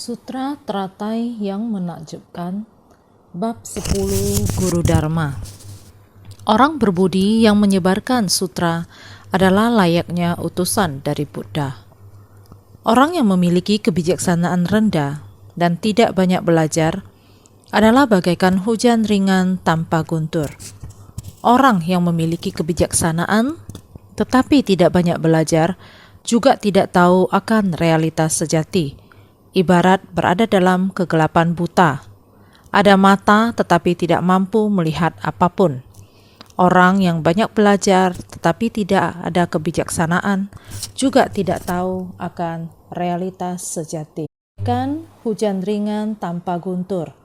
Sutra Teratai yang Menakjubkan, Bab 10 Guru Dharma. Orang berbudi yang menyebarkan sutra adalah layaknya utusan dari Buddha. Orang yang memiliki kebijaksanaan rendah dan tidak banyak belajar adalah bagaikan hujan ringan tanpa guntur. Orang yang memiliki kebijaksanaan tetapi tidak banyak belajar juga tidak tahu akan realitas sejati. Ibarat berada dalam kegelapan buta. Ada mata tetapi tidak mampu melihat apapun. Orang yang banyak belajar tetapi tidak ada kebijaksanaan juga tidak tahu akan realitas sejati. Kan hujan ringan tanpa guntur.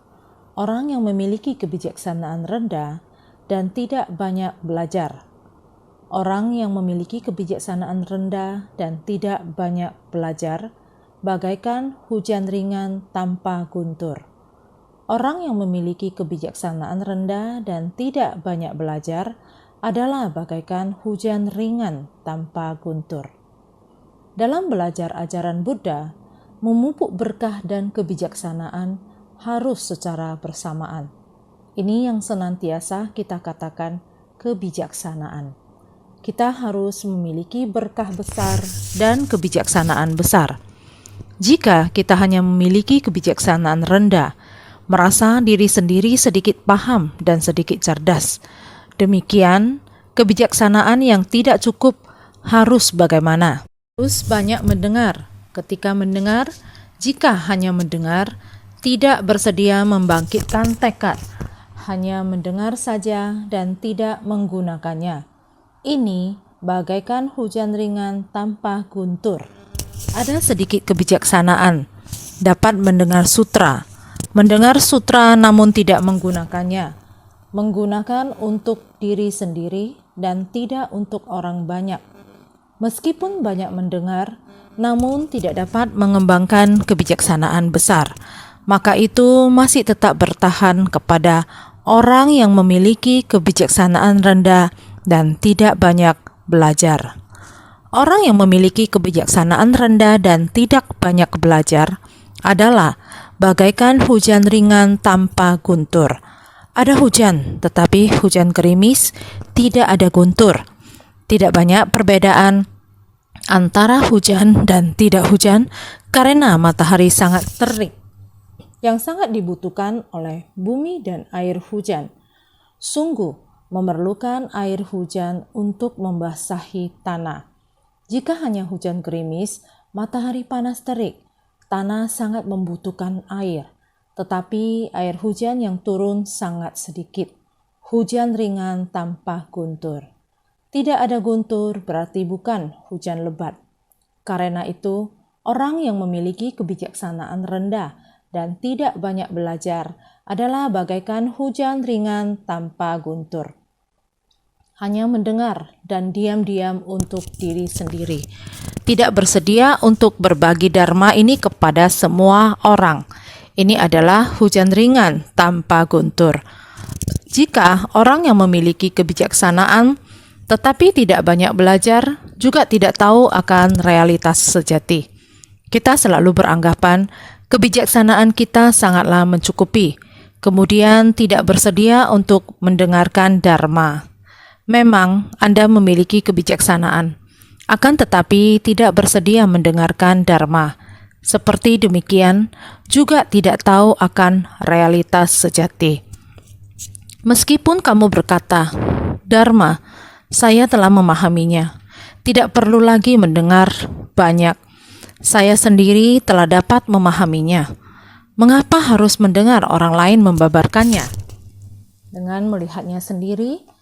Orang yang memiliki kebijaksanaan rendah dan tidak banyak belajar. Orang yang memiliki kebijaksanaan rendah dan tidak banyak belajar bagaikan hujan ringan tanpa guntur. Orang yang memiliki kebijaksanaan rendah dan tidak banyak belajar adalah bagaikan hujan ringan tanpa guntur. Dalam belajar ajaran Buddha, memupuk berkah dan kebijaksanaan harus secara bersamaan. Ini yang senantiasa kita katakan kebijaksanaan. Kita harus memiliki berkah besar dan kebijaksanaan besar. Jika kita hanya memiliki kebijaksanaan rendah, merasa diri sendiri sedikit paham dan sedikit cerdas, demikian kebijaksanaan yang tidak cukup harus bagaimana? Harus banyak mendengar. Ketika mendengar, jika hanya mendengar, tidak bersedia membangkitkan tekad, hanya mendengar saja dan tidak menggunakannya. Ini bagaikan hujan ringan tanpa guntur. Ada sedikit kebijaksanaan, dapat mendengar sutra namun tidak menggunakannya, menggunakan untuk diri sendiri dan tidak untuk orang banyak. Meskipun banyak mendengar, namun tidak dapat mengembangkan kebijaksanaan besar, maka itu masih tetap bertahan kepada orang yang memiliki kebijaksanaan rendah dan tidak banyak belajar. Orang yang memiliki kebijaksanaan rendah dan tidak banyak belajar adalah bagaikan hujan ringan tanpa guntur. Ada hujan, tetapi hujan gerimis, tidak ada guntur. Tidak banyak perbedaan antara hujan dan tidak hujan karena matahari sangat terik, yang sangat dibutuhkan oleh bumi dan air hujan. Sungguh memerlukan air hujan untuk membasahi tanah. Jika hanya hujan gerimis, matahari panas terik, tanah sangat membutuhkan air, tetapi air hujan yang turun sangat sedikit. Hujan ringan tanpa guntur. Tidak ada guntur berarti bukan hujan lebat. Karena itu, orang yang memiliki kebijaksanaan rendah dan tidak banyak belajar adalah bagaikan hujan ringan tanpa guntur. Hanya mendengar dan diam-diam untuk diri sendiri. Tidak bersedia untuk berbagi dharma ini kepada semua orang. Ini adalah hujan ringan tanpa guntur. Jika orang yang memiliki kebijaksanaan tetapi tidak banyak belajar juga tidak tahu akan realitas sejati. Kita selalu beranggapan kebijaksanaan kita sangatlah mencukupi, kemudian tidak bersedia untuk mendengarkan dharma. Memang Anda memiliki kebijaksanaan, akan tetapi tidak bersedia mendengarkan dharma. Seperti demikian, juga tidak tahu akan realitas sejati. Meskipun kamu berkata, "Dharma, saya telah memahaminya. Tidak perlu lagi mendengar banyak. Saya sendiri telah dapat memahaminya. Mengapa harus mendengar orang lain membabarkannya?" Dengan melihatnya sendiri,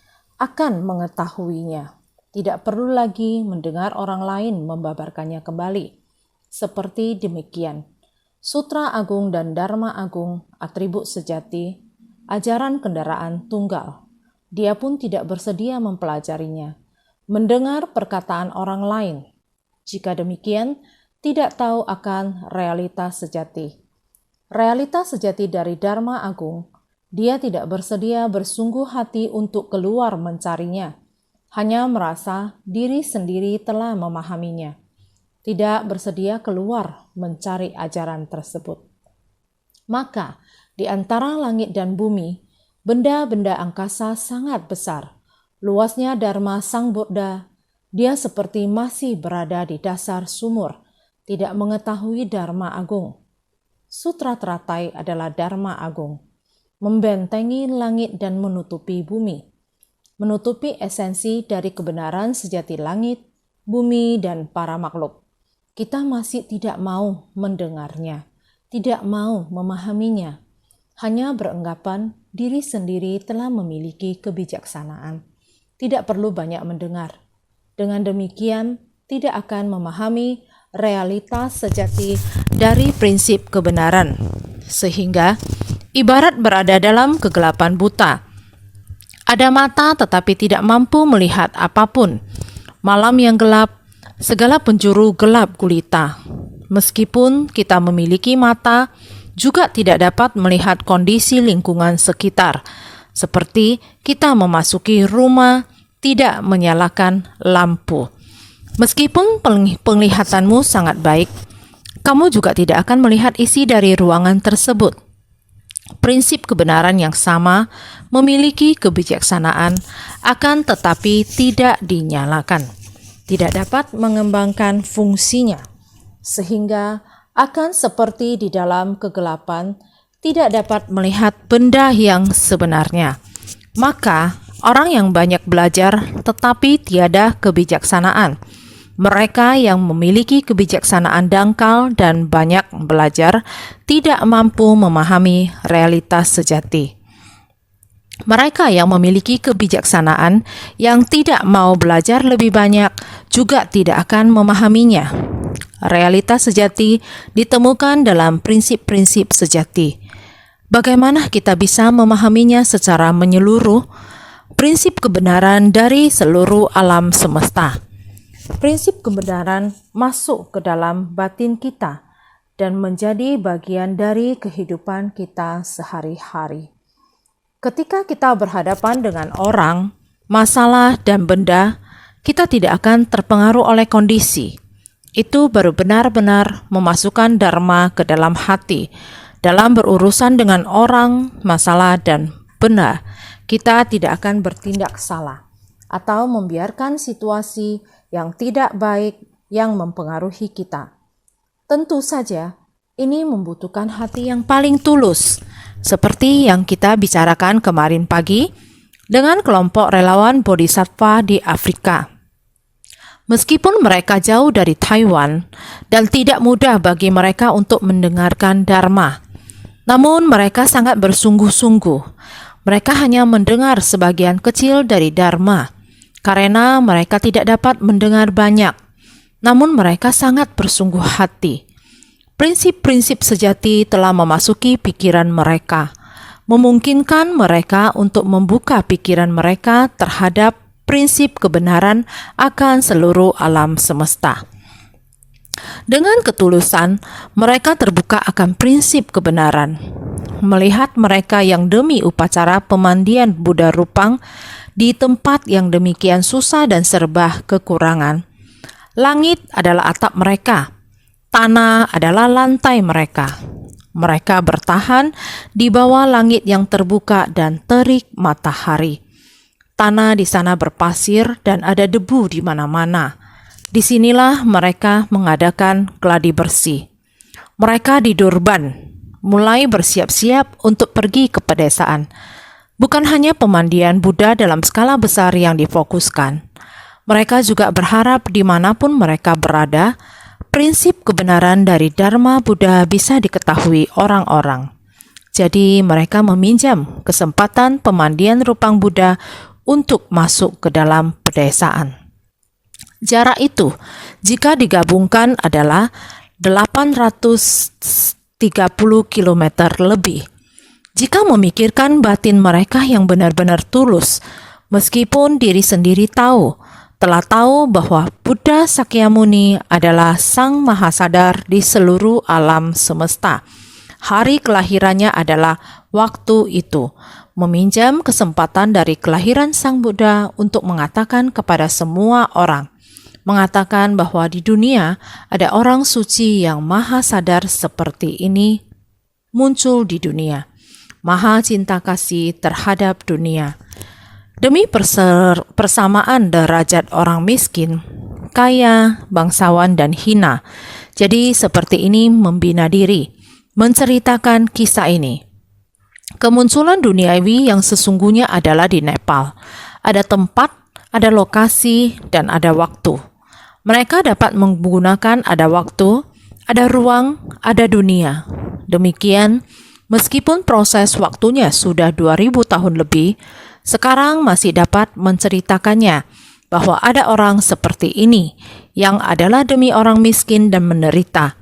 akan mengetahuinya. Tidak perlu lagi mendengar orang lain membabarkannya kembali. Seperti demikian, Sutra Agung dan Dharma Agung, atribut sejati, ajaran kendaraan tunggal. Dia pun tidak bersedia mempelajarinya, mendengar perkataan orang lain. Jika demikian, tidak tahu akan realitas sejati. Realitas sejati dari Dharma Agung, dia tidak bersedia bersungguh hati untuk keluar mencarinya, hanya merasa diri sendiri telah memahaminya. tidak bersedia keluar mencari ajaran tersebut. Maka, di antara langit dan bumi, benda-benda angkasa sangat besar. Luasnya Dharma Sang Buddha, dia seperti masih berada di dasar sumur, tidak mengetahui Dharma Agung. Sutra teratai adalah Dharma Agung, membentengi langit dan menutupi bumi, menutupi esensi dari kebenaran sejati langit, bumi, dan para makhluk. Kita masih tidak mau mendengarnya, tidak mau memahaminya, hanya beranggapan diri sendiri telah memiliki kebijaksanaan. Tidak perlu banyak mendengar. Dengan demikian, tidak akan memahami realitas sejati dari prinsip kebenaran, sehingga ibarat berada dalam kegelapan buta. Ada mata tetapi tidak mampu melihat apapun. Malam yang gelap, segala penjuru gelap gulita. Meskipun kita memiliki mata, juga tidak dapat melihat kondisi lingkungan sekitar. Seperti kita memasuki rumah, tidak menyalakan lampu. Meskipun penglihatanmu sangat baik, kamu juga tidak akan melihat isi dari ruangan tersebut. Prinsip kebenaran yang sama memiliki kebijaksanaan, akan tetapi tidak dinyalakan, tidak dapat mengembangkan fungsinya, sehingga akan seperti di dalam kegelapan, tidak dapat melihat benda yang sebenarnya. Maka, orang yang banyak belajar tetapi tiada kebijaksanaan. Mereka yang memiliki kebijaksanaan dangkal dan banyak belajar tidak mampu memahami realitas sejati. Mereka yang memiliki kebijaksanaan yang tidak mau belajar lebih banyak juga tidak akan memahaminya. Realitas sejati ditemukan dalam prinsip-prinsip sejati. Bagaimana kita bisa memahaminya secara menyeluruh? Prinsip kebenaran dari seluruh alam semesta. Prinsip kebenaran masuk ke dalam batin kita dan menjadi bagian dari kehidupan kita sehari-hari. Ketika kita berhadapan dengan orang, masalah, dan benda, kita tidak akan terpengaruh oleh kondisi. Itu baru benar-benar memasukkan Dharma ke dalam hati. Dalam berurusan dengan orang, masalah, dan benda, kita tidak akan bertindak salah atau membiarkan situasi yang tidak baik yang mempengaruhi kita. Tentu saja, ini membutuhkan hati yang paling tulus, seperti yang kita bicarakan kemarin pagi dengan kelompok relawan Bodhisattva di Afrika. Meskipun mereka jauh dari Taiwan dan tidak mudah bagi mereka untuk mendengarkan Dharma, namun mereka sangat bersungguh-sungguh. Mereka hanya mendengar sebagian kecil dari Dharma, karena mereka tidak dapat mendengar banyak, namun mereka sangat bersungguh hati. Prinsip-prinsip sejati telah memasuki pikiran mereka, memungkinkan mereka untuk membuka pikiran mereka terhadap prinsip kebenaran akan seluruh alam semesta. Dengan ketulusan, mereka terbuka akan prinsip kebenaran. Melihat mereka yang demi upacara pemandian Buddha Rupang di tempat yang demikian susah dan serba kekurangan. Langit adalah atap mereka, tanah adalah lantai mereka. Mereka bertahan di bawah langit yang terbuka dan terik matahari. Tanah di sana berpasir dan ada debu di mana-mana. Disinilah mereka mengadakan gladi bersih. Mereka di Durban, mulai bersiap-siap untuk pergi ke pedesaan. Bukan hanya pemandian Buddha dalam skala besar yang difokuskan. Mereka juga berharap dimanapun mereka berada, prinsip kebenaran dari Dharma Buddha bisa diketahui orang-orang. Jadi mereka meminjam kesempatan pemandian Rupang Buddha untuk masuk ke dalam pedesaan. Jarak itu, jika digabungkan adalah 830 km lebih. Jika memikirkan batin mereka yang benar-benar tulus, meskipun diri sendiri telah tahu bahwa Buddha Sakyamuni adalah Sang Mahasadar di seluruh alam semesta. Hari kelahirannya adalah waktu itu, meminjam kesempatan dari kelahiran Sang Buddha untuk mengatakan kepada semua orang mengatakan bahwa di dunia ada orang suci yang maha sadar seperti ini muncul di dunia, maha cinta kasih terhadap dunia. Demi persamaan derajat orang miskin, kaya, bangsawan, dan hina. Jadi seperti ini membina diri, menceritakan kisah ini. Kemunculan duniawi yang sesungguhnya adalah di Nepal. Ada tempat, ada lokasi, dan ada waktu. Mereka dapat menggunakan ada waktu, ada ruang, ada dunia. Demikian, meskipun proses waktunya sudah 2000 tahun lebih, sekarang masih dapat menceritakannya bahwa ada orang seperti ini yang adalah demi orang miskin dan menderita.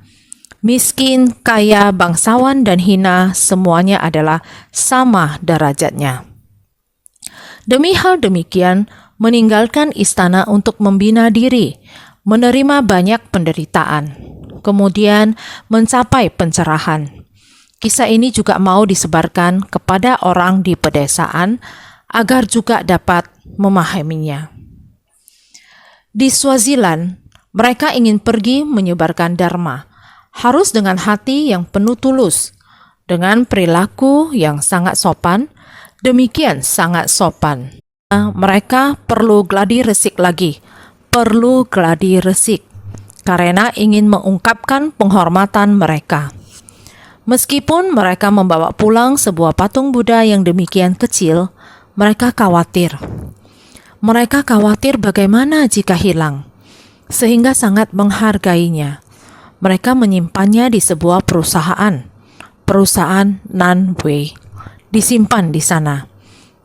Miskin, kaya, bangsawan, dan hina semuanya adalah sama derajatnya. Demi hal demikian, meninggalkan istana untuk membina diri, menerima banyak penderitaan, kemudian mencapai pencerahan. Kisah ini juga mau disebarkan kepada orang di pedesaan agar juga dapat memahaminya. Di Swaziland, mereka ingin pergi menyebarkan Dharma, harus dengan hati yang penuh tulus, dengan perilaku yang sangat sopan, demikian sangat sopan. Mereka perlu gladi resik lagi, karena ingin mengungkapkan penghormatan mereka. Meskipun mereka membawa pulang sebuah patung Buddha yang demikian kecil, mereka khawatir. Mereka khawatir bagaimana jika hilang, sehingga sangat menghargainya. Mereka menyimpannya di sebuah perusahaan Nanway, disimpan di sana,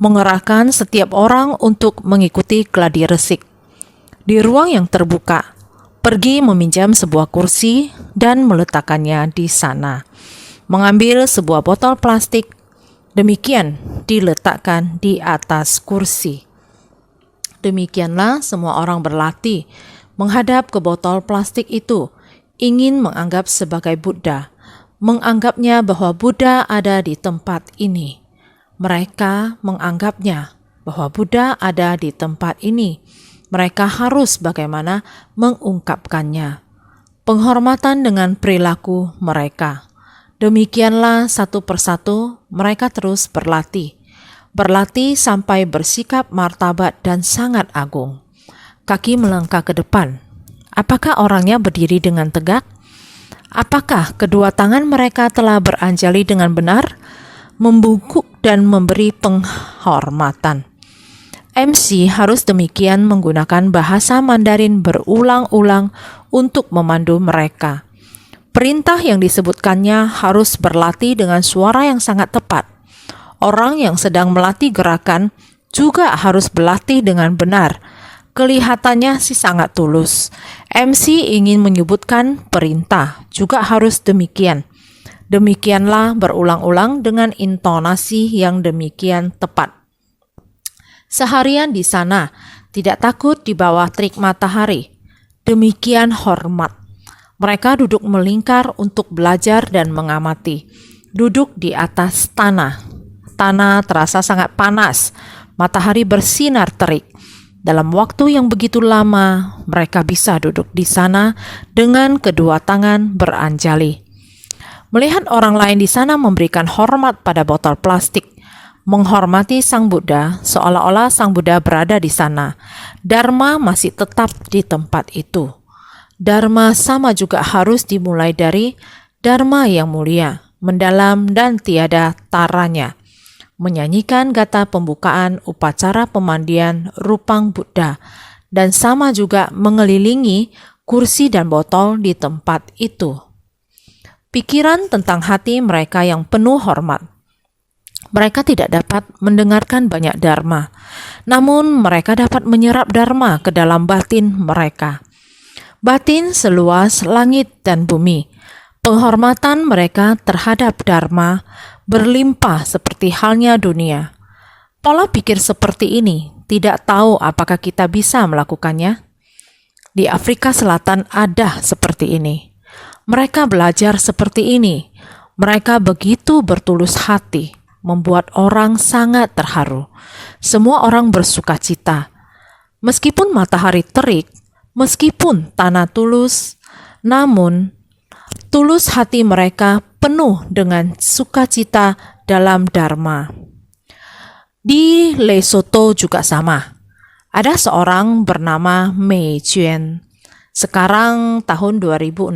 mengerahkan setiap orang untuk mengikuti gladi resik. Di ruang yang terbuka, pergi meminjam sebuah kursi dan meletakkannya di sana. Mengambil sebuah botol plastik, demikian diletakkan di atas kursi. Demikianlah semua orang berlatih menghadap ke botol plastik itu, ingin menganggap sebagai Buddha, menganggapnya bahwa Buddha ada di tempat ini. Mereka menganggapnya bahwa Buddha ada di tempat ini. Mereka harus bagaimana mengungkapkannya. Penghormatan dengan perilaku mereka. Demikianlah satu persatu mereka terus berlatih. Berlatih sampai bersikap martabat dan sangat agung. Kaki melangkah ke depan. Apakah orangnya berdiri dengan tegak? Apakah kedua tangan mereka telah beranjali dengan benar, membungkuk dan memberi penghormatan? MC harus demikian menggunakan bahasa Mandarin berulang-ulang untuk memandu mereka. Perintah yang disebutkannya harus berlatih dengan suara yang sangat tepat. Orang yang sedang melatih gerakan juga harus berlatih dengan benar. Kelihatannya sih sangat tulus. MC ingin menyebutkan perintah, juga harus demikian. Demikianlah berulang-ulang dengan intonasi yang demikian tepat. Seharian di sana, tidak takut di bawah terik matahari. Demikian hormat. Mereka duduk melingkar untuk belajar dan mengamati. Duduk di atas tanah. Tanah terasa sangat panas. Matahari bersinar terik. Dalam waktu yang begitu lama, mereka bisa duduk di sana dengan kedua tangan beranjali. Melihat orang lain di sana memberikan hormat pada botol plastik, menghormati Sang Buddha seolah-olah Sang Buddha berada di sana. Dharma masih tetap di tempat itu. Dharma sama juga harus dimulai dari Dharma yang mulia, mendalam dan tiada taranya. Menyanyikan gata pembukaan upacara pemandian Rupang Buddha, dan sama juga mengelilingi kursi dan botol di tempat itu. Pikiran tentang hati mereka yang penuh hormat. Mereka tidak dapat mendengarkan banyak dharma, namun mereka dapat menyerap dharma ke dalam batin mereka. Batin seluas langit dan bumi. Penghormatan mereka terhadap dharma berlimpah seperti halnya dunia. Pola pikir seperti ini tidak tahu apakah kita bisa melakukannya. Di Afrika Selatan ada seperti ini. Mereka belajar seperti ini. Mereka begitu bertulus hati, membuat orang sangat terharu. Semua orang bersuka cita. Meskipun matahari terik, Meskipun tanah tulus, namun tulus hati mereka penuh dengan sukacita dalam Dharma. Di Lesotho juga sama. Ada seorang bernama Mei Juan. Sekarang tahun 2016,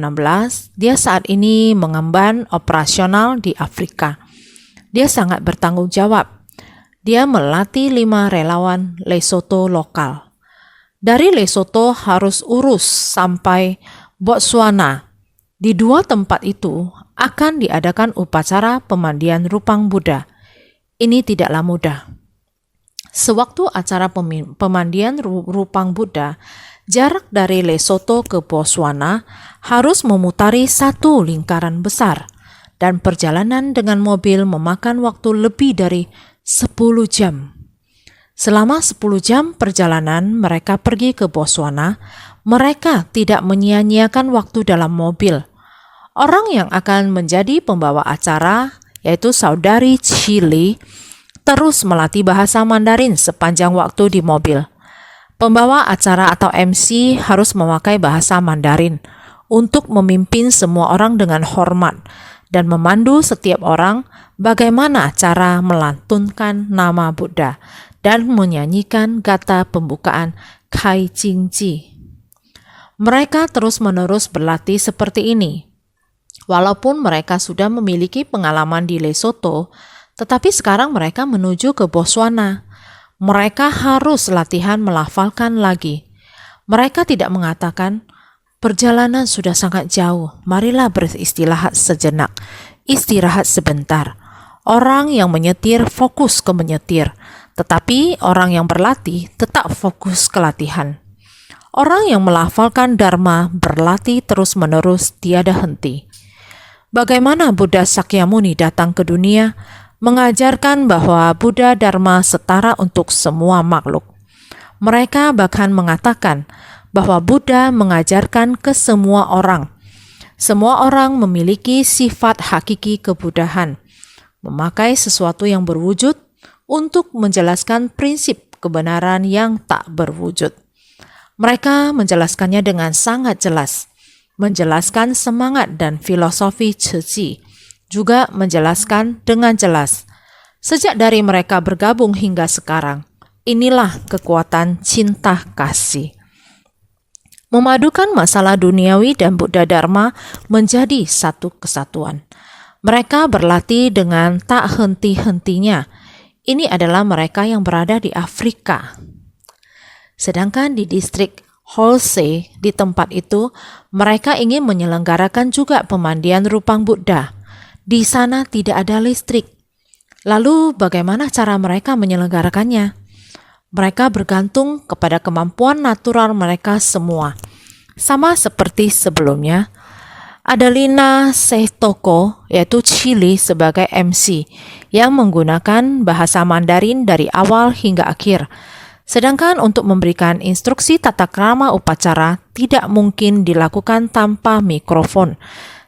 dia saat ini mengemban operasional di Afrika. Dia sangat bertanggung jawab. Dia melatih 5 relawan Lesotho lokal. Dari Lesotho harus urus sampai Botswana. Di 2 tempat itu akan diadakan upacara pemandian Rupang Buddha. Ini tidaklah mudah. Sewaktu acara pemandian Rupang Buddha, jarak dari Lesotho ke Botswana harus memutari 1 lingkaran besar, dan perjalanan dengan mobil memakan waktu lebih dari 10 jam. Selama 10 jam perjalanan mereka pergi ke Botswana, mereka tidak menyia-nyiakan waktu dalam mobil. Orang yang akan menjadi pembawa acara, yaitu saudari Chili, terus melatih bahasa Mandarin sepanjang waktu di mobil. Pembawa acara atau MC harus memakai bahasa Mandarin untuk memimpin semua orang dengan hormat dan memandu setiap orang bagaimana cara melantunkan nama Buddha dan menyanyikan kata pembukaan Kai Jing Ji. Mereka terus-menerus berlatih seperti ini. Walaupun mereka sudah memiliki pengalaman di Lesotho, tetapi sekarang mereka menuju ke Botswana. Mereka harus latihan melafalkan lagi. Mereka tidak mengatakan, perjalanan sudah sangat jauh, marilah beristirahat sejenak, istirahat sebentar. Orang yang menyetir fokus ke menyetir, tetapi orang yang berlatih tetap fokus ke latihan. Orang yang melafalkan Dharma berlatih terus-menerus tiada henti. Bagaimana Buddha Sakyamuni datang ke dunia, mengajarkan bahwa Buddha Dharma setara untuk semua makhluk. Mereka bahkan mengatakan bahwa Buddha mengajarkan ke semua orang. Semua orang memiliki sifat hakiki kebudahan, memakai sesuatu yang berwujud untuk menjelaskan prinsip kebenaran yang tak berwujud. Mereka menjelaskannya dengan sangat jelas, menjelaskan semangat dan filosofi Ceci, juga menjelaskan dengan jelas. Sejak dari mereka bergabung hingga sekarang, inilah kekuatan cinta kasih. Memadukan masalah duniawi dan Buddha Dharma menjadi satu kesatuan. Mereka berlatih dengan tak henti-hentinya. Ini adalah mereka yang berada di Afrika. Sedangkan di distrik Holse, di tempat itu, mereka ingin menyelenggarakan juga pemandian Rupang Buddha. Di sana tidak ada listrik. Lalu bagaimana cara mereka menyelenggarakannya? Mereka bergantung kepada kemampuan natural mereka semua. Sama seperti sebelumnya, ada Lina Sehtoko, yaitu Chili sebagai MC, yang menggunakan bahasa Mandarin dari awal hingga akhir. Sedangkan untuk memberikan instruksi tata krama upacara tidak mungkin dilakukan tanpa mikrofon,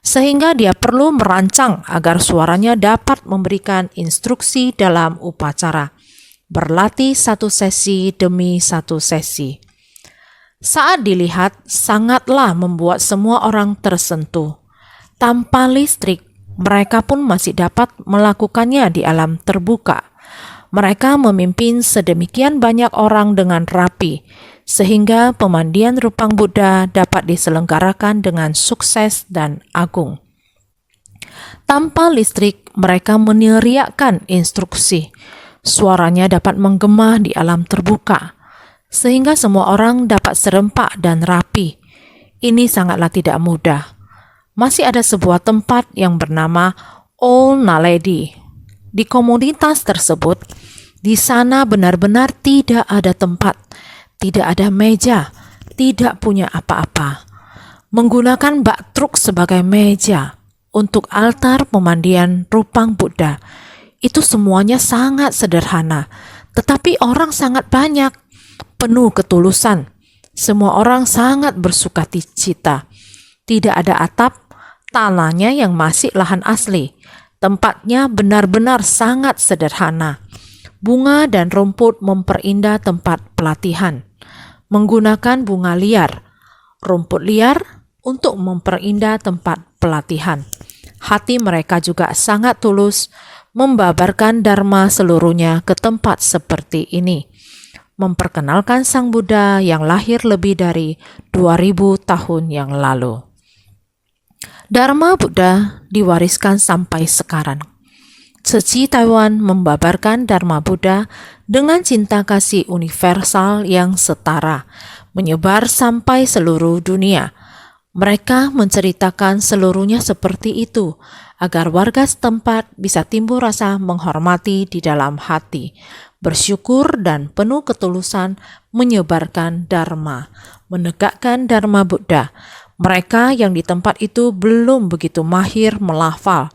sehingga dia perlu merancang agar suaranya dapat memberikan instruksi dalam upacara. Berlatih 1 sesi demi 1 sesi. Saat dilihat, sangatlah membuat semua orang tersentuh. Tanpa listrik, mereka pun masih dapat melakukannya di alam terbuka. Mereka memimpin sedemikian banyak orang dengan rapi, sehingga pemandian Rupang Buddha dapat diselenggarakan dengan sukses dan agung. Tanpa listrik, mereka meneriakkan instruksi. Suaranya dapat menggema di alam terbuka, sehingga semua orang dapat serempak dan rapi. Ini sangatlah tidak mudah. Masih ada sebuah tempat yang bernama Old Naledi. Di komunitas tersebut, di sana benar-benar tidak ada tempat, tidak ada meja, tidak punya apa-apa. Menggunakan bak truk sebagai meja untuk altar pemandian Rupang Buddha. Itu semuanya sangat sederhana, tetapi orang sangat banyak, penuh ketulusan. Semua orang sangat bersukacita. Tidak ada atap, tanahnya yang masih lahan asli. Tempatnya benar-benar sangat sederhana. Bunga dan rumput memperindah tempat pelatihan. Menggunakan bunga liar, rumput liar untuk memperindah tempat pelatihan. Hati mereka juga sangat tulus membabarkan Dharma seluruhnya ke tempat seperti ini, memperkenalkan Sang Buddha yang lahir lebih dari 2000 tahun yang lalu. Dharma Buddha diwariskan sampai sekarang. Tzu Chi Taiwan membabarkan Dharma Buddha dengan cinta kasih universal yang setara, menyebar sampai seluruh dunia. Mereka menceritakan seluruhnya seperti itu, agar warga setempat bisa timbul rasa menghormati di dalam hati, bersyukur dan penuh ketulusan menyebarkan Dharma, menegakkan Dharma Buddha. Mereka yang di tempat itu belum begitu mahir melafal,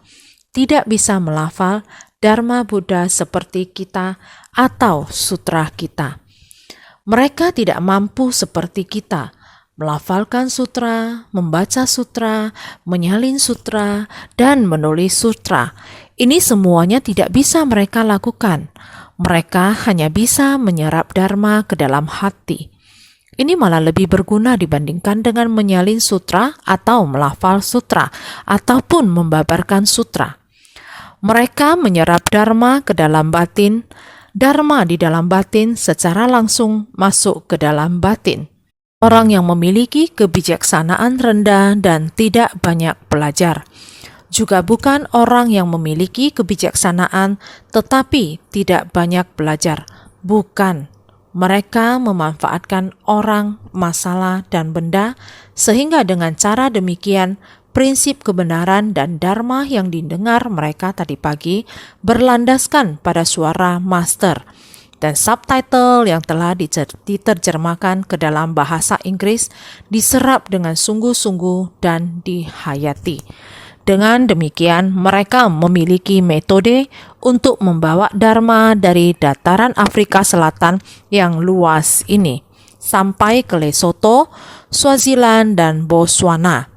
tidak bisa melafal Dharma Buddha seperti kita atau sutra kita. Mereka tidak mampu seperti kita melafalkan sutra, membaca sutra, menyalin sutra, dan menulis sutra. Ini semuanya tidak bisa mereka lakukan. Mereka hanya bisa menyerap Dharma ke dalam hati. Ini malah lebih berguna dibandingkan dengan menyalin sutra atau melafal sutra, ataupun membabarkan sutra. Mereka menyerap Dharma ke dalam batin. Dharma di dalam batin secara langsung masuk ke dalam batin. Orang yang memiliki kebijaksanaan rendah dan tidak banyak belajar, juga bukan orang yang memiliki kebijaksanaan tetapi tidak banyak belajar. Bukan. Mereka memanfaatkan orang, masalah, dan benda, sehingga dengan cara demikian, prinsip kebenaran dan dharma yang didengar mereka tadi pagi berlandaskan pada suara master. Dan subtitle yang telah diterjemahkan ke dalam bahasa Inggris diserap dengan sungguh-sungguh dan dihayati. Dengan demikian, mereka memiliki metode untuk membawa Dharma dari dataran Afrika Selatan yang luas ini sampai ke Lesotho, Swaziland, dan Botswana.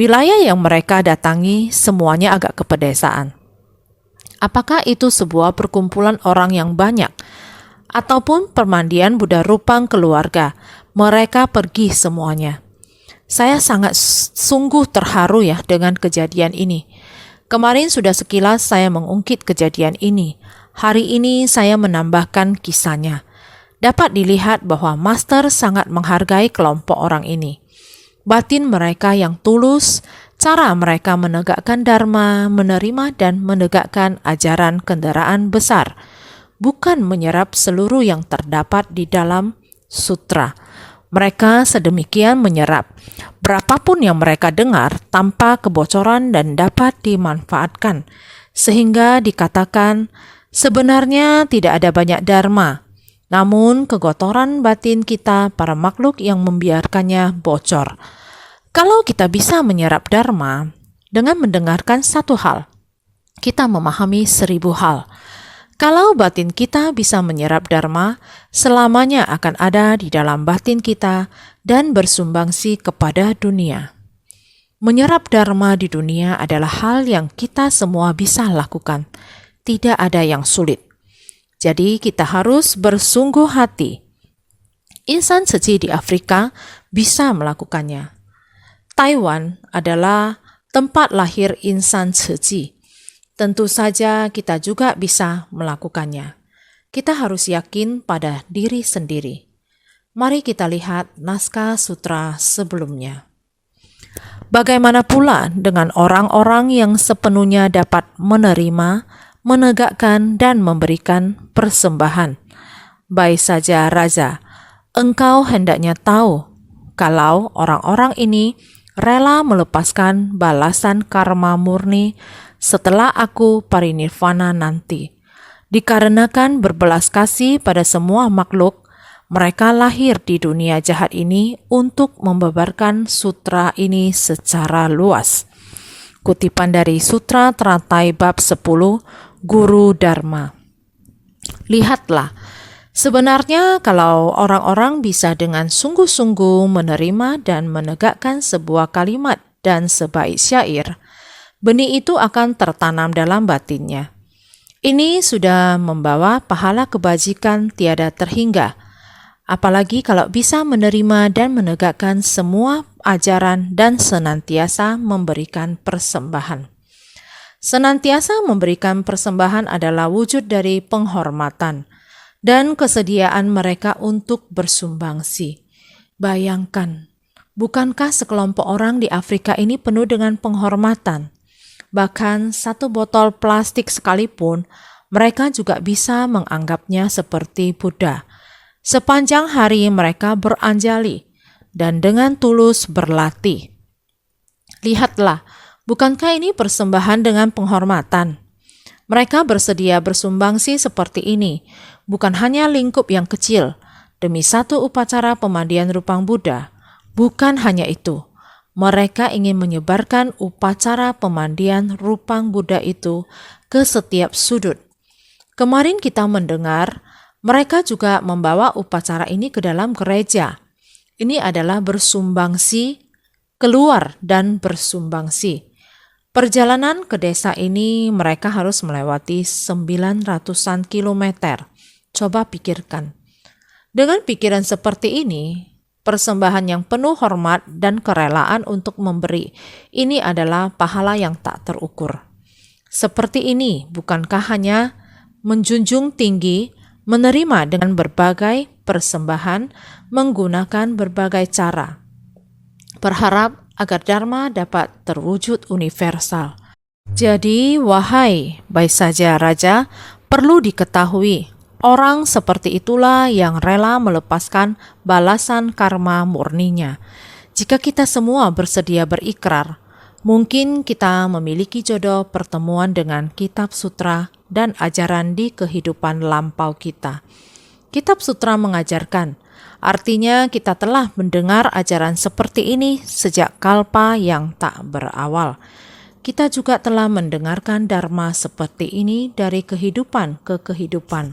Wilayah yang mereka datangi semuanya agak kepedesaan. Apakah itu sebuah perkumpulan orang yang banyak? Ataupun permandian Buddha Rupang keluarga? Mereka pergi semuanya. Saya sangat sungguh terharu ya dengan kejadian ini. Kemarin sudah sekilas saya mengungkit kejadian ini. Hari ini saya menambahkan kisahnya. Dapat dilihat bahwa Master sangat menghargai kelompok orang ini. Batin mereka yang tulus, cara mereka menegakkan Dharma, menerima dan menegakkan ajaran kendaraan besar, bukan menyerap seluruh yang terdapat di dalam sutra. Mereka sedemikian menyerap berapapun yang mereka dengar tanpa kebocoran dan dapat dimanfaatkan, sehingga dikatakan sebenarnya tidak ada banyak dharma, namun kegotoran batin kita para makhluk yang membiarkannya bocor. Kalau kita bisa menyerap dharma dengan mendengarkan satu hal, kita memahami 1000 hal. Kalau batin kita bisa menyerap Dharma, selamanya akan ada di dalam batin kita dan bersumbangsi kepada dunia. Menyerap Dharma di dunia adalah hal yang kita semua bisa lakukan. Tidak ada yang sulit. Jadi kita harus bersungguh hati. Insan suci di Afrika bisa melakukannya. Taiwan adalah tempat lahir insan suci. Tentu saja kita juga bisa melakukannya. Kita harus yakin pada diri sendiri. Mari kita lihat naskah sutra sebelumnya. Bagaimana pula dengan orang-orang yang sepenuhnya dapat menerima, menegakkan, dan memberikan persembahan? Baik saja Raja, engkau hendaknya tahu kalau orang-orang ini rela melepaskan balasan karma murni setelah aku parinirvana nanti. Dikarenakan berbelas kasih pada semua makhluk, mereka lahir di dunia jahat ini untuk membabarkan sutra ini secara luas. Kutipan dari Sutra Teratai Bab 10, Guru Dharma. Lihatlah, sebenarnya kalau orang-orang bisa dengan sungguh-sungguh menerima dan menegakkan sebuah kalimat dan sebaik syair, benih itu akan tertanam dalam batinnya. Ini sudah membawa pahala kebajikan tiada terhingga. apalagi kalau bisa menerima dan menegakkan semua ajaran dan senantiasa memberikan persembahan. Senantiasa memberikan persembahan adalah wujud dari penghormatan dan kesediaan mereka untuk bersumbangsi. Bayangkan, bukankah sekelompok orang di Afrika ini penuh dengan penghormatan? Bahkan satu botol plastik sekalipun, mereka juga bisa menganggapnya seperti Buddha. Sepanjang hari mereka beranjali dan dengan tulus berlatih. Lihatlah, bukankah ini persembahan dengan penghormatan? Mereka bersedia bersumbangsi seperti ini, bukan hanya lingkup yang kecil, demi satu upacara pemandian rupang Buddha. Bukan hanya itu, mereka ingin menyebarkan upacara pemandian rupang Buddha itu ke setiap sudut. Kemarin kita mendengar, mereka juga membawa upacara ini ke dalam gereja. Ini adalah bersumbangsi, keluar dan bersumbangsi. Perjalanan ke desa ini mereka harus melewati 900-an kilometer. Coba pikirkan. Dengan pikiran seperti ini, persembahan yang penuh hormat dan kerelaan untuk memberi, ini adalah pahala yang tak terukur. Seperti ini, bukankah hanya menjunjung tinggi, menerima dengan berbagai persembahan, menggunakan berbagai cara, berharap agar Dharma dapat terwujud universal. Jadi, wahai Baisaja Raja, perlu diketahui, orang seperti itulah yang rela melepaskan balasan karma murninya. Jika kita semua bersedia berikrar, mungkin kita memiliki jodoh pertemuan dengan kitab sutra dan ajaran di kehidupan lampau kita. Kitab sutra mengajarkan, artinya kita telah mendengar ajaran seperti ini sejak kalpa yang tak berawal. Kita juga telah mendengarkan dharma seperti ini dari kehidupan ke kehidupan.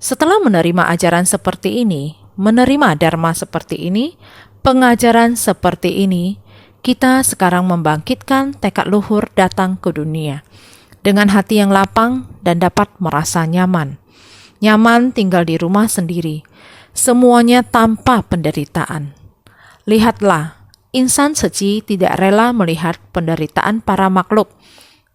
Setelah menerima ajaran seperti ini, menerima dharma seperti ini, pengajaran seperti ini, kita sekarang membangkitkan tekad luhur datang ke dunia dengan hati yang lapang dan dapat merasa nyaman. Nyaman tinggal di rumah sendiri. Semuanya tanpa penderitaan. Lihatlah, insan suci tidak rela melihat penderitaan para makhluk.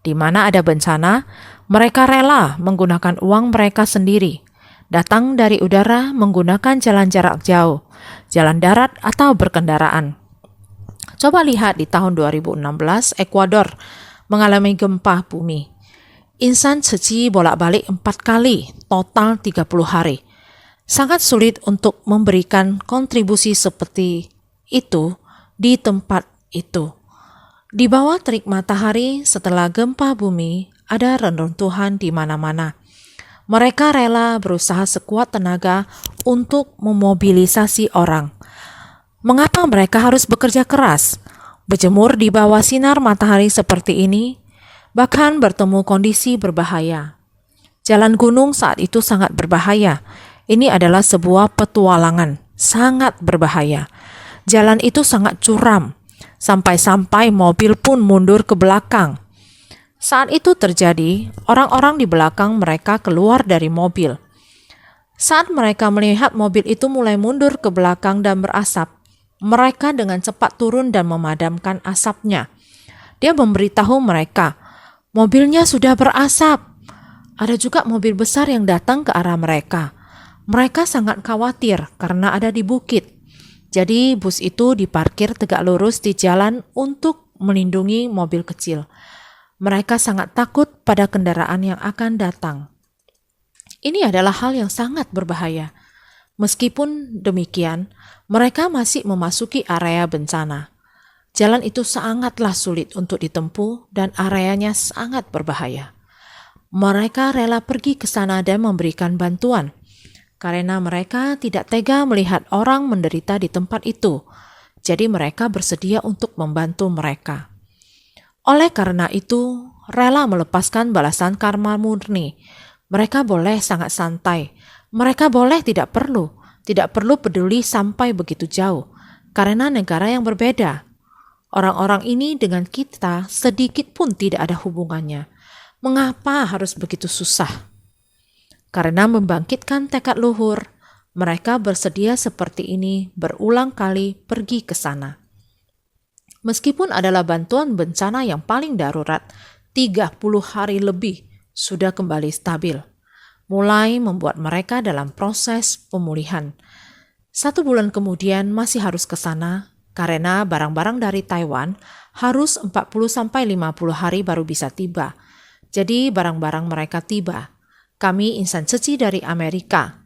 Di mana ada bencana, mereka rela menggunakan uang mereka sendiri. Datang dari udara menggunakan jalan jarak jauh, jalan darat atau berkendaraan. Coba lihat di tahun 2016, Ekuador mengalami gempa bumi. Insan suci bolak-balik 4 kali, total 30 hari. Sangat sulit untuk memberikan kontribusi seperti itu di tempat itu. Di bawah terik matahari setelah gempa bumi, ada reruntuhan di mana-mana. Mereka rela berusaha sekuat tenaga untuk memobilisasi orang. Mengapa mereka harus bekerja keras? Berjemur di bawah sinar matahari seperti ini, bahkan bertemu kondisi berbahaya. Jalan gunung saat itu sangat berbahaya. Ini adalah sebuah petualangan, sangat berbahaya. Jalan itu sangat curam, sampai-sampai mobil pun mundur ke belakang. Saat itu terjadi, orang-orang di belakang mereka keluar dari mobil. Saat mereka melihat mobil itu mulai mundur ke belakang dan berasap, mereka dengan cepat turun dan memadamkan asapnya. Dia memberitahu mereka, mobilnya sudah berasap. Ada juga mobil besar yang datang ke arah mereka. Mereka sangat khawatir karena ada di bukit. Jadi bus itu diparkir tegak lurus di jalan untuk melindungi mobil kecil. Mereka sangat takut pada kendaraan yang akan datang. Ini adalah hal yang sangat berbahaya. Meskipun demikian, mereka masih memasuki area bencana. Jalan itu sangatlah sulit untuk ditempuh dan areanya sangat berbahaya. Mereka rela pergi ke sana dan memberikan bantuan. Karena mereka tidak tega melihat orang menderita di tempat itu, jadi mereka bersedia untuk membantu mereka. Oleh karena itu, rela melepaskan balasan karma murni. Mereka boleh sangat santai. Mereka boleh tidak perlu peduli sampai begitu jauh, karena negara yang berbeda. Orang-orang ini dengan kita sedikit pun tidak ada hubungannya. Mengapa harus begitu susah? Karena membangkitkan tekad luhur, Mereka bersedia seperti ini berulang kali pergi ke sana. Meskipun adalah bantuan bencana yang paling darurat, 30 hari lebih sudah kembali stabil, mulai membuat mereka dalam proses pemulihan. 1 bulan kemudian masih harus ke sana karena barang-barang dari Taiwan harus 40-50 hari baru bisa tiba. Jadi barang-barang mereka tiba. Kami insan suci dari Amerika.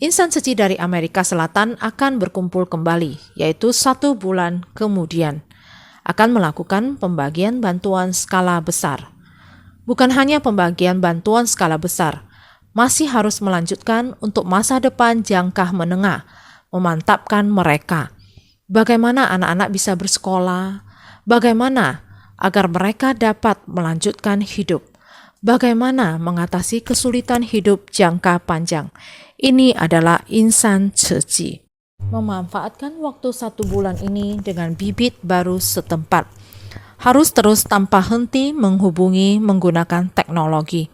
Insan suci dari Amerika Selatan akan berkumpul kembali, yaitu 1 bulan kemudian. Akan melakukan pembagian bantuan skala besar. Bukan hanya pembagian bantuan skala besar, masih harus melanjutkan untuk masa depan jangka menengah, memantapkan mereka. Bagaimana anak-anak bisa bersekolah, bagaimana agar mereka dapat melanjutkan hidup, bagaimana mengatasi kesulitan hidup jangka panjang. Ini adalah insan suci. Memanfaatkan waktu 1 bulan ini dengan bibit baru setempat. Harus terus tanpa henti menghubungi menggunakan teknologi.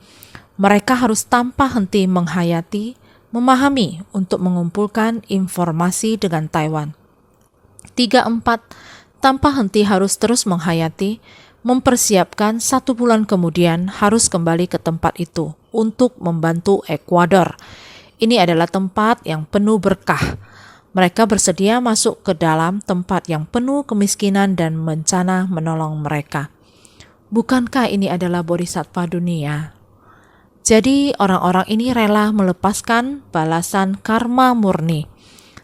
Mereka harus tanpa henti menghayati, memahami untuk mengumpulkan informasi dengan Taiwan. 3-4, tanpa henti harus terus menghayati, mempersiapkan 1 bulan kemudian harus kembali ke tempat itu untuk membantu Ekuador. Ini adalah tempat yang penuh berkah. Mereka bersedia masuk ke dalam tempat yang penuh kemiskinan dan bencana menolong mereka. Bukankah ini adalah bodhisattva dunia? Jadi orang-orang ini rela melepaskan balasan karma murni.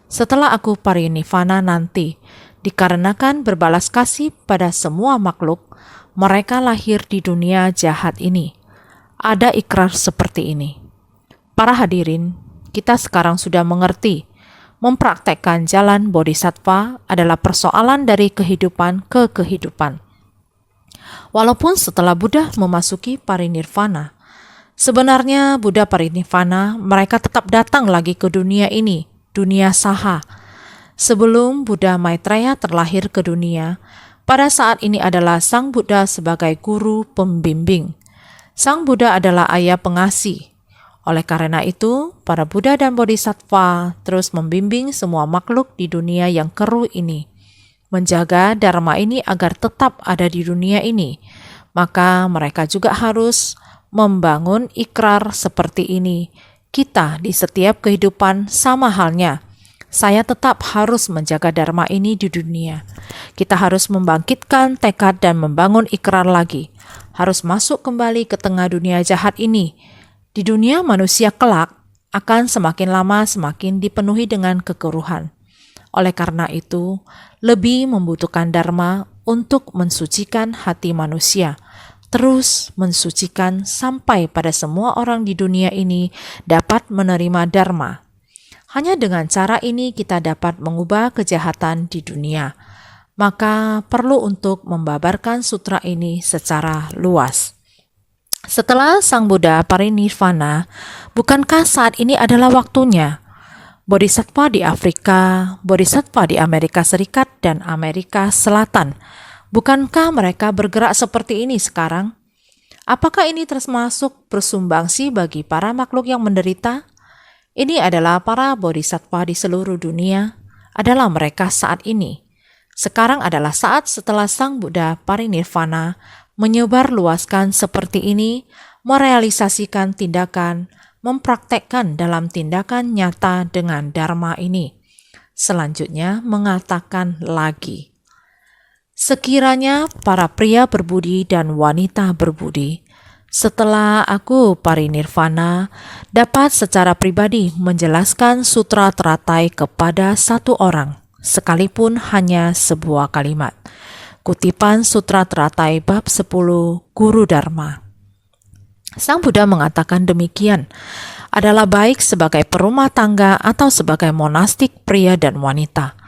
Setelah aku parinirvana nanti, dikarenakan berbalas kasih pada semua makhluk, mereka lahir di dunia jahat ini. Ada ikrar seperti ini. Para hadirin, kita sekarang sudah mengerti, mempraktekkan jalan bodhisattva adalah persoalan dari kehidupan ke kehidupan. Walaupun setelah Buddha memasuki parinirvana, sebenarnya Buddha parinirvana, mereka tetap datang lagi ke dunia ini, dunia saha. Sebelum Buddha Maitreya terlahir ke dunia, pada saat ini adalah Sang Buddha sebagai guru pembimbing. Sang Buddha adalah ayah pengasih. Oleh karena itu, para Buddha dan Bodhisattva terus membimbing semua makhluk di dunia yang keruh ini, menjaga dharma ini agar tetap ada di dunia ini. Maka mereka juga harus membangun ikrar seperti ini. Kita di setiap kehidupan sama halnya. Saya tetap harus menjaga dharma ini di dunia. Kita harus membangkitkan tekad dan membangun ikrar lagi. Harus masuk kembali ke tengah dunia jahat ini. Di dunia manusia kelak akan semakin lama semakin dipenuhi dengan kekeruhan. Oleh karena itu, lebih membutuhkan dharma untuk mensucikan hati manusia. Terus mensucikan sampai pada semua orang di dunia ini dapat menerima dharma. Hanya dengan cara ini kita dapat mengubah kejahatan di dunia. Maka perlu untuk membabarkan sutra ini secara luas. Setelah Sang Buddha parinirvana, bukankah saat ini adalah waktunya? Bodhisattva di Afrika, Bodhisattva di Amerika Serikat dan Amerika Selatan, bukankah mereka bergerak seperti ini sekarang? Apakah ini termasuk bersumbangsi bagi para makhluk yang menderita? Ini adalah para bodhisattva di seluruh dunia, adalah mereka saat ini. Sekarang adalah saat setelah Sang Buddha parinirvana, menyebar luaskan seperti ini, merealisasikan tindakan, mempraktekkan dalam tindakan nyata dengan dharma ini. Selanjutnya mengatakan lagi, sekiranya para pria berbudi dan wanita berbudi, setelah aku parinirvana, dapat secara pribadi menjelaskan sutra teratai kepada 1 orang, sekalipun hanya sebuah kalimat. Kutipan Sutra Teratai Bab 10 Guru Dharma. Sang Buddha mengatakan demikian, adalah baik sebagai perumah tangga atau sebagai monastik pria dan wanita.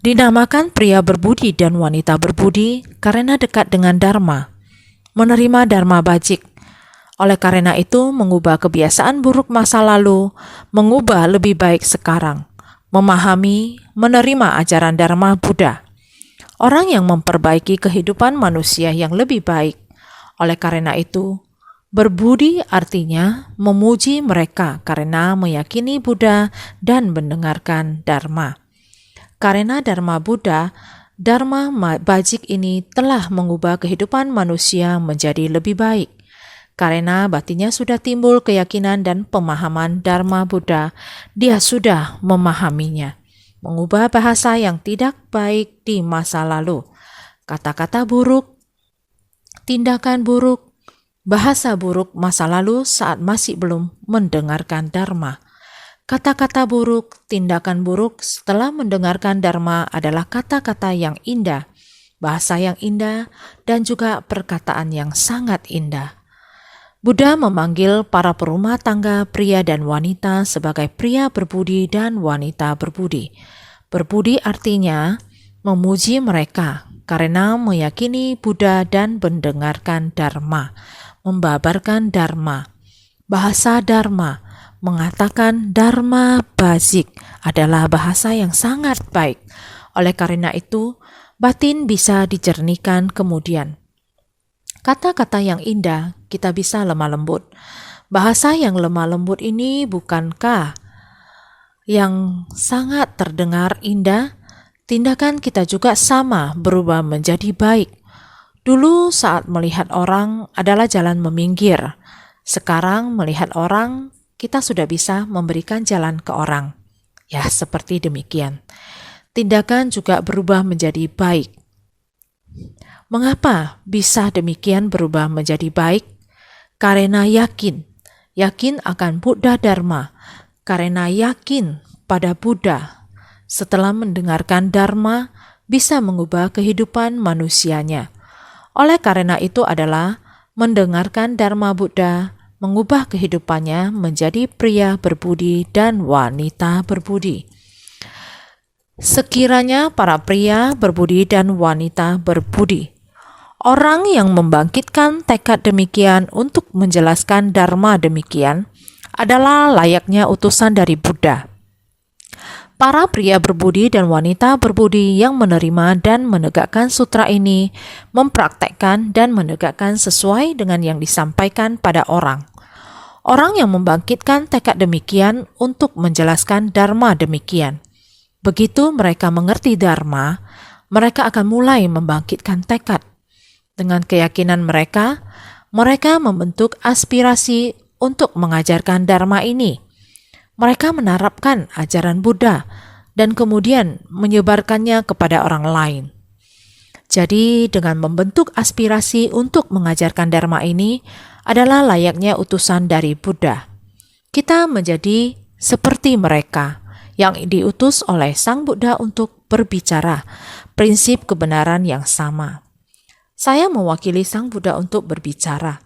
Dinamakan pria berbudi dan wanita berbudi karena dekat dengan dharma, menerima dharma bajik. Oleh karena itu, mengubah kebiasaan buruk masa lalu, mengubah lebih baik sekarang, memahami, menerima ajaran dharma Buddha. Orang yang memperbaiki kehidupan manusia yang lebih baik. Oleh karena itu, Berbudi artinya memuji mereka karena meyakini Buddha dan mendengarkan Dharma. Karena Dharma Buddha, Dharma bajik ini telah mengubah kehidupan manusia menjadi lebih baik. Karena batinnya sudah timbul keyakinan dan pemahaman Dharma Buddha, dia sudah memahaminya. Mengubah bahasa yang tidak baik di masa lalu, kata-kata buruk, tindakan buruk, bahasa buruk masa lalu saat masih belum mendengarkan Dharma. Kata-kata buruk, tindakan buruk setelah mendengarkan Dharma adalah kata-kata yang indah, bahasa yang indah, dan juga perkataan yang sangat indah. Buddha memanggil para perumah tangga pria dan wanita sebagai pria berbudi dan wanita berbudi. Berbudi artinya memuji mereka karena meyakini Buddha dan mendengarkan Dharma, membabarkan Dharma, bahasa Dharma, mengatakan Dharma bajik adalah bahasa yang sangat baik. Oleh karena itu, batin bisa dijernihkan kemudian. Kata-kata yang indah kita bisa lemah lembut. Bahasa yang lemah lembut ini bukankah yang sangat terdengar indah? Tindakan kita juga sama berubah menjadi baik. Dulu saat melihat orang adalah jalan meminggir. Sekarang melihat orang, kita sudah bisa memberikan jalan ke orang. Ya, seperti demikian. Tindakan juga berubah menjadi baik. Mengapa bisa demikian berubah menjadi baik? Karena yakin akan Buddha Dharma, karena yakin pada Buddha. Setelah mendengarkan Dharma, bisa mengubah kehidupan manusianya. Oleh karena itu adalah mendengarkan Dharma Buddha, mengubah kehidupannya menjadi pria berbudi dan wanita berbudi. Sekiranya para pria berbudi dan wanita berbudi, orang yang membangkitkan tekad demikian untuk menjelaskan Dharma demikian adalah layaknya utusan dari Buddha. Para pria berbudi dan wanita berbudi yang menerima dan menegakkan sutra ini mempraktekkan dan menegakkan sesuai dengan yang disampaikan pada orang. Orang yang membangkitkan tekad demikian untuk menjelaskan Dharma demikian. Begitu mereka mengerti Dharma, mereka akan mulai membangkitkan tekad. Dengan keyakinan mereka membentuk aspirasi untuk mengajarkan Dharma ini. Mereka menerapkan ajaran Buddha dan kemudian menyebarkannya kepada orang lain. Jadi dengan membentuk aspirasi untuk mengajarkan Dharma ini adalah layaknya utusan dari Buddha. Kita menjadi seperti mereka yang diutus oleh Sang Buddha untuk berbicara prinsip kebenaran yang sama. Saya mewakili Sang Buddha untuk berbicara.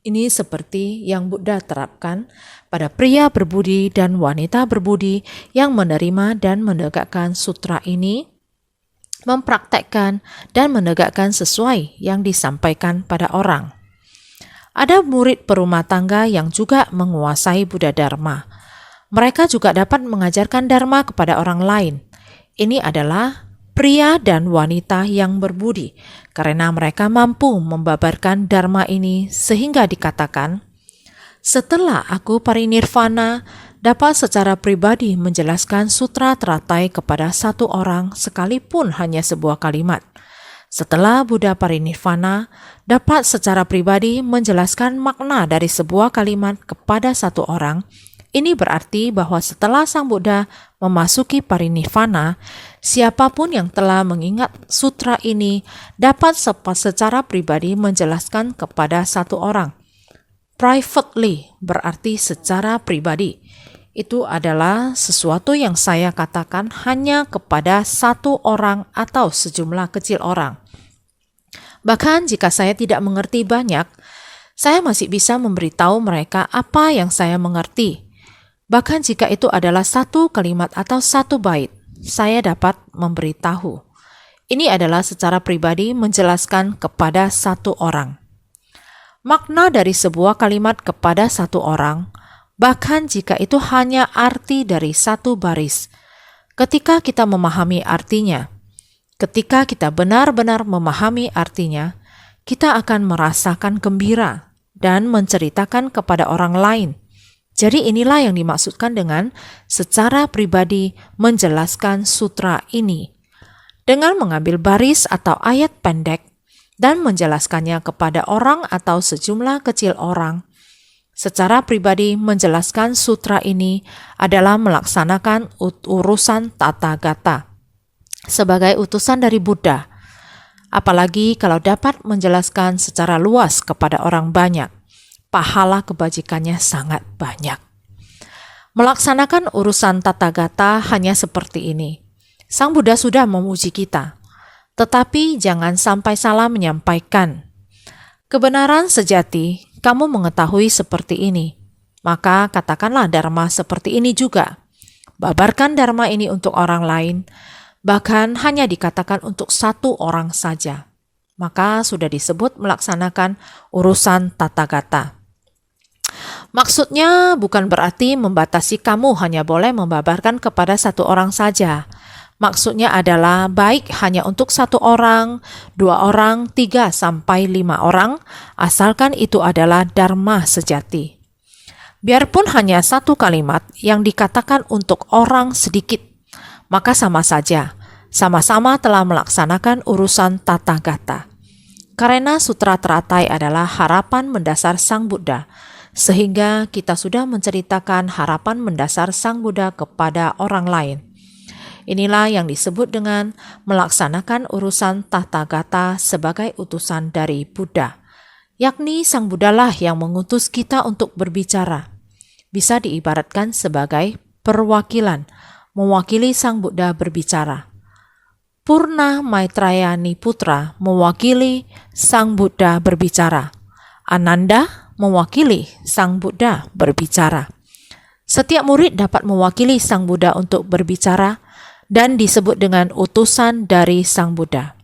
Ini seperti yang Buddha terapkan pada pria berbudi dan wanita berbudi yang menerima dan menegakkan sutra ini, mempraktekkan dan menegakkan sesuai yang disampaikan pada orang. Ada murid perumah tangga yang juga menguasai Buddha Dharma. Mereka juga dapat mengajarkan Dharma kepada orang lain. Ini adalah pria dan wanita yang berbudi, karena mereka mampu membabarkan Dharma ini sehingga dikatakan, setelah aku parinirvana, dapat secara pribadi menjelaskan sutra teratai kepada satu orang sekalipun hanya sebuah kalimat. Setelah Buddha parinirvana, dapat secara pribadi menjelaskan makna dari sebuah kalimat kepada satu orang. Ini berarti bahwa setelah Sang Buddha memasuki parinirvana, siapapun yang telah mengingat sutra ini dapat secara pribadi menjelaskan kepada satu orang. Privately berarti secara pribadi. Itu adalah sesuatu yang saya katakan hanya kepada satu orang atau sejumlah kecil orang. Bahkan jika saya tidak mengerti banyak, saya masih bisa memberitahu mereka apa yang saya mengerti. Bahkan jika itu adalah satu kalimat atau satu bait, saya dapat memberitahu. Ini adalah secara pribadi menjelaskan kepada satu orang. Makna dari sebuah kalimat kepada satu orang, bahkan jika itu hanya arti dari satu baris, ketika kita memahami artinya, ketika kita benar-benar memahami artinya, kita akan merasakan gembira, dan menceritakan kepada orang lain. Jadi inilah yang dimaksudkan dengan secara pribadi menjelaskan sutra ini. Dengan mengambil baris atau ayat pendek dan menjelaskannya kepada orang atau sejumlah kecil orang, secara pribadi menjelaskan sutra ini adalah melaksanakan urusan tata gata sebagai utusan dari Buddha. Apalagi kalau dapat menjelaskan secara luas kepada orang banyak, pahala kebajikannya sangat banyak. Melaksanakan urusan tata gata hanya seperti ini. Sang Buddha sudah memuji kita, tetapi jangan sampai salah menyampaikan. Kebenaran sejati, kamu mengetahui seperti ini, maka katakanlah dharma seperti ini juga. Babarkan dharma ini untuk orang lain, bahkan hanya dikatakan untuk satu orang saja. Maka sudah disebut melaksanakan urusan tata gata. Maksudnya bukan berarti membatasi kamu hanya boleh membabarkan kepada satu orang saja. Maksudnya adalah baik hanya untuk satu orang, 2 orang, 3 sampai 5 orang, asalkan itu adalah dharma sejati. Biarpun hanya satu kalimat yang dikatakan untuk orang sedikit, maka sama saja, sama-sama telah melaksanakan urusan tata gata. Karena sutra teratai adalah harapan mendasar Sang Buddha, sehingga kita sudah menceritakan harapan mendasar Sang Buddha kepada orang lain. Inilah yang disebut dengan melaksanakan urusan tata gata sebagai utusan dari Buddha, yakni Sang Buddha lah yang mengutus kita untuk berbicara. Bisa diibaratkan sebagai perwakilan, mewakili Sang Buddha berbicara. Purna Maitrayani Putra mewakili Sang Buddha berbicara. Ananda mewakili Sang Buddha berbicara. Setiap murid dapat mewakili Sang Buddha untuk berbicara dan disebut dengan utusan dari Sang Buddha.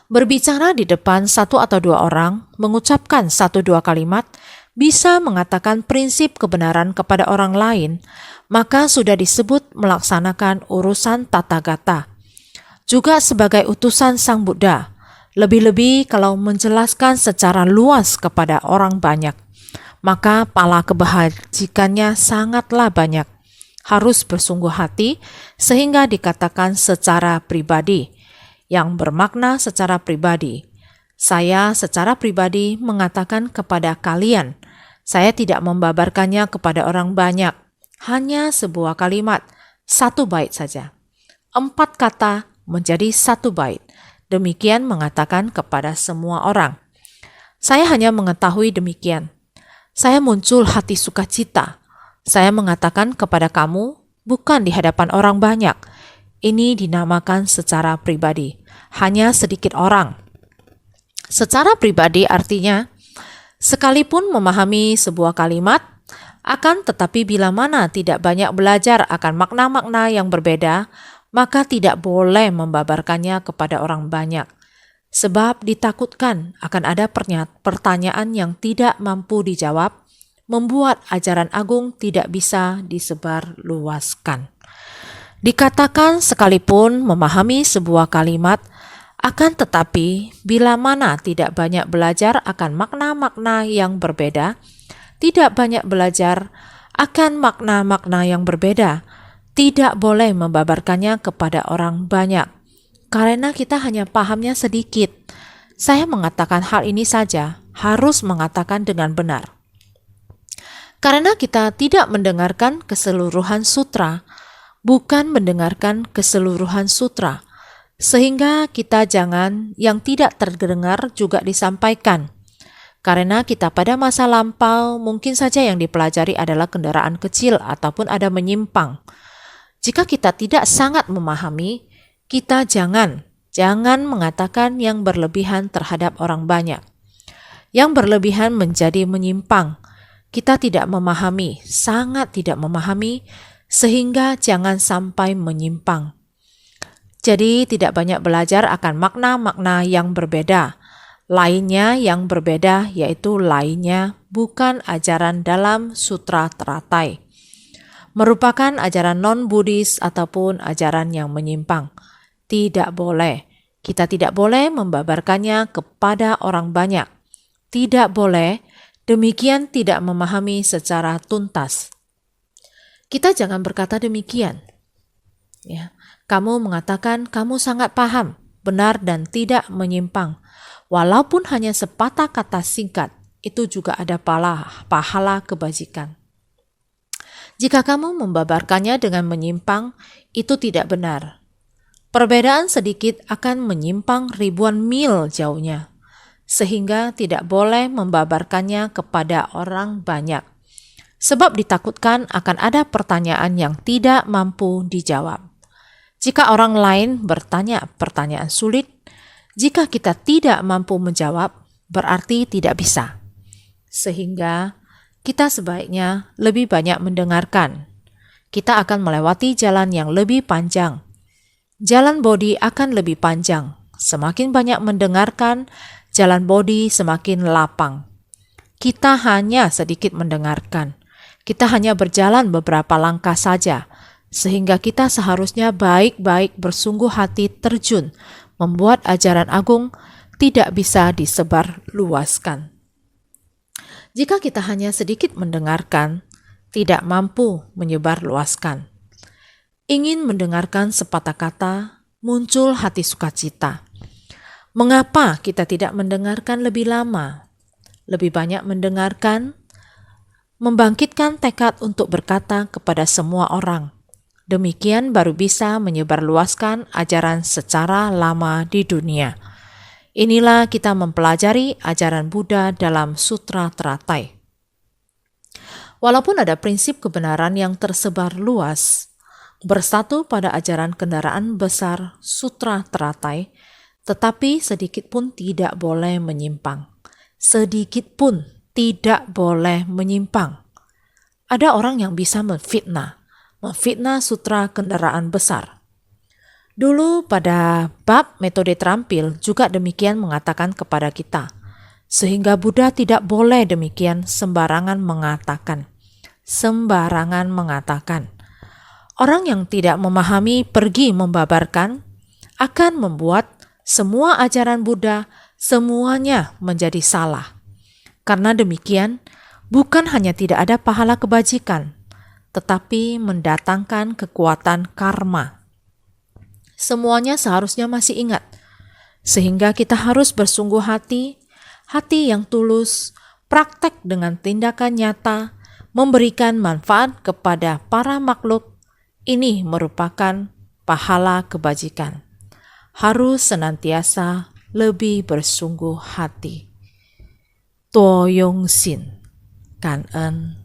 Berbicara di depan 1 atau 2 orang, mengucapkan 1-2 kalimat, bisa mengatakan prinsip kebenaran kepada orang lain, maka sudah disebut melaksanakan urusan tata gata. Juga sebagai utusan Sang Buddha, lebih-lebih kalau menjelaskan secara luas kepada orang banyak, maka pahala kebajikannya sangatlah banyak. Harus bersungguh hati sehingga dikatakan secara pribadi, yang bermakna secara pribadi. Saya secara pribadi mengatakan kepada kalian, saya tidak membabarkannya kepada orang banyak, hanya sebuah kalimat, 1 bait saja. 4 kata menjadi 1 bait. Demikian mengatakan kepada semua orang. Saya hanya mengetahui demikian. Saya muncul hati sukacita. Saya mengatakan kepada kamu, bukan di hadapan orang banyak. Ini dinamakan secara pribadi. Hanya sedikit orang. Secara pribadi artinya, sekalipun memahami sebuah kalimat, akan tetapi bila mana tidak banyak belajar akan makna-makna yang berbeda, maka tidak boleh membabarkannya kepada orang banyak. Sebab ditakutkan akan ada pertanyaan yang tidak mampu dijawab, membuat ajaran agung tidak bisa disebarluaskan. Dikatakan sekalipun memahami sebuah kalimat, akan tetapi bila mana tidak banyak belajar akan makna-makna yang berbeda, tidak banyak belajar akan makna-makna yang berbeda, tidak boleh membabarkannya kepada orang banyak. Karena kita hanya pahamnya sedikit. Saya mengatakan hal ini saja, harus mengatakan dengan benar. Karena kita tidak mendengarkan keseluruhan sutra, bukan mendengarkan keseluruhan sutra, sehingga kita jangan yang tidak terdengar juga disampaikan. Karena kita pada masa lampau mungkin saja yang dipelajari adalah kendaraan kecil ataupun ada menyimpang. Jika kita tidak sangat memahami, kita jangan mengatakan yang berlebihan terhadap orang banyak. Yang berlebihan menjadi menyimpang. Kita tidak memahami, sangat tidak memahami, sehingga jangan sampai menyimpang. Jadi tidak banyak belajar akan makna-makna yang berbeda. Lainnya yang berbeda yaitu lainnya bukan ajaran dalam sutra teratai. Merupakan ajaran non-Buddhis ataupun ajaran yang menyimpang. Tidak boleh. Kita tidak boleh membabarkannya kepada orang banyak. Tidak boleh demikian tidak memahami secara tuntas. Kita jangan berkata demikian. Ya, kamu mengatakan kamu sangat paham, benar dan tidak menyimpang. Walaupun hanya sepatah kata singkat, itu juga ada pahala kebajikan. Jika kamu membabarkannya dengan menyimpang, itu tidak benar. Perbedaan sedikit akan menyimpang ribuan mil jauhnya, sehingga tidak boleh membabarkannya kepada orang banyak. Sebab ditakutkan akan ada pertanyaan yang tidak mampu dijawab. Jika orang lain bertanya pertanyaan sulit, jika kita tidak mampu menjawab, berarti tidak bisa. Sehingga kita sebaiknya lebih banyak mendengarkan. Kita akan melewati jalan yang lebih panjang. Jalan bodi akan lebih panjang. Semakin banyak mendengarkan, jalan bodi semakin lapang. Kita hanya sedikit mendengarkan. Kita hanya berjalan beberapa langkah saja, sehingga kita seharusnya baik-baik bersungguh hati terjun, membuat ajaran agung tidak bisa disebar luaskan. Jika kita hanya sedikit mendengarkan, tidak mampu menyebar luaskan. Ingin mendengarkan sepatah kata, muncul hati sukacita. Mengapa kita tidak mendengarkan lebih lama? Lebih banyak mendengarkan, membangkitkan tekad untuk berkata kepada semua orang. Demikian baru bisa menyebarluaskan ajaran secara lama di dunia. Inilah kita mempelajari ajaran Buddha dalam Sutra Teratai. Walaupun ada prinsip kebenaran yang tersebar luas, bersatu pada ajaran kendaraan besar Sutra Teratai, tetapi sedikit pun tidak boleh menyimpang. Sedikit pun tidak boleh menyimpang. Ada orang yang bisa memfitnah sutra kendaraan besar. Dulu pada bab metode terampil juga demikian mengatakan kepada kita. Sehingga Buddha tidak boleh demikian sembarangan mengatakan. Orang yang tidak memahami pergi membabarkan akan membuat semua ajaran Buddha semuanya menjadi salah. Karena demikian, bukan hanya tidak ada pahala kebajikan, tetapi mendatangkan kekuatan karma. Semuanya seharusnya masih ingat, sehingga kita harus bersungguh hati yang tulus, praktek dengan tindakan nyata, memberikan manfaat kepada para makhluk. Ini merupakan pahala kebajikan. Harus senantiasa lebih bersungguh hati. Toyong Sin, Kan En